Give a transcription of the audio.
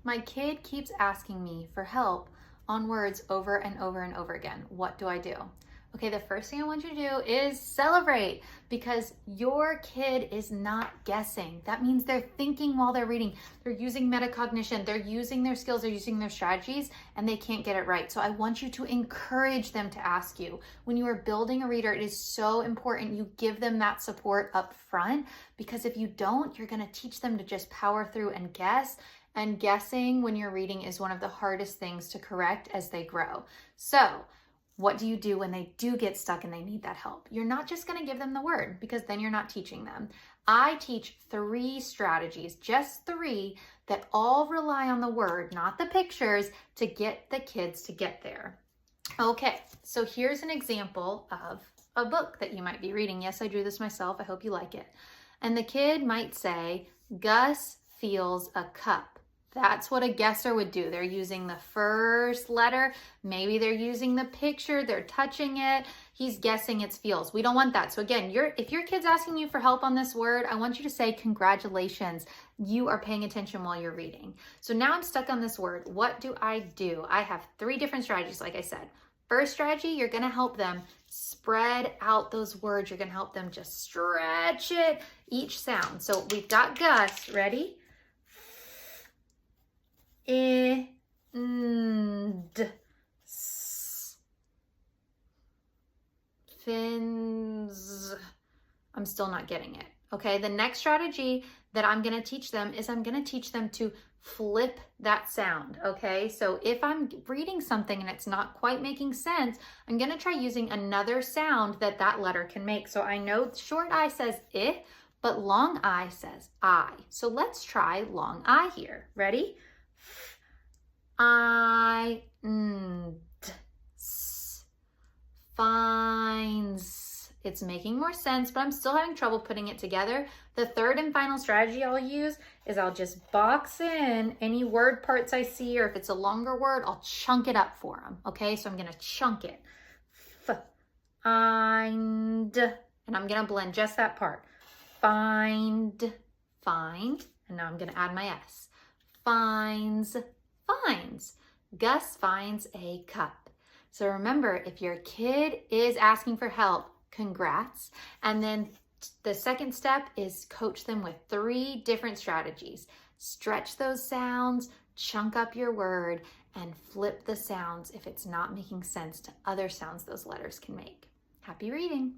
My kid keeps asking me for help on words over and over and over again. What do I do? Okay, the first thing I want you to do is celebrate because your kid is not guessing. That means they're thinking while they're reading. They're using metacognition. They're using their skills. They're using their strategies and they can't get it right. So I want you to encourage them to ask you. When you are building a reader, it is so important you give them that support up front because if you don't, you're going to teach them to just power through and guess. And guessing when you're reading is one of the hardest things to correct as they grow. So what do you do when they do get stuck and they need that help? You're not just going to give them the word because then you're not teaching them. I teach 3 strategies, just 3, that all rely on the word, not the pictures, to get the kids to get there. Okay, so here's an example of a book that you might be reading. Yes, I drew this myself. I hope you like it. And the kid might say, Gus feels a cup. That's what a guesser would do. They're using the first letter. Maybe they're using the picture. They're touching it. He's guessing it's feels. We don't want that. So again, if your kid's asking you for help on this word, I want you to say, congratulations. You are paying attention while you're reading. So now I'm stuck on this word. What do? I have 3 different strategies, like I said. First strategy, you're going to help them spread out those words. You're going to help them just stretch it, each sound. So we've got Gus. Ready? Fins. I'm still not getting it. Okay, the next strategy that I'm going to teach them is I'm going to teach them to flip that sound. Okay, so if I'm reading something and it's not quite making sense, I'm going to try using another sound that letter can make. So I know short I says I, but long I says I. So let's try long I here. Ready? Finds. It's making more sense, but I'm still having trouble putting it together. The third and final strategy I'll use is I'll just box in any word parts I see, or if it's a longer word, I'll chunk it up for them. Okay, so I'm going to chunk it. Find. And I'm going to blend just that part. Find. And now I'm going to add my S. Finds. Gus finds a cup. So remember, if your kid is asking for help, congrats. And then the second step is coach them with 3 different strategies. Stretch those sounds, chunk up your word, and flip the sounds if it's not making sense to other sounds those letters can make. Happy reading.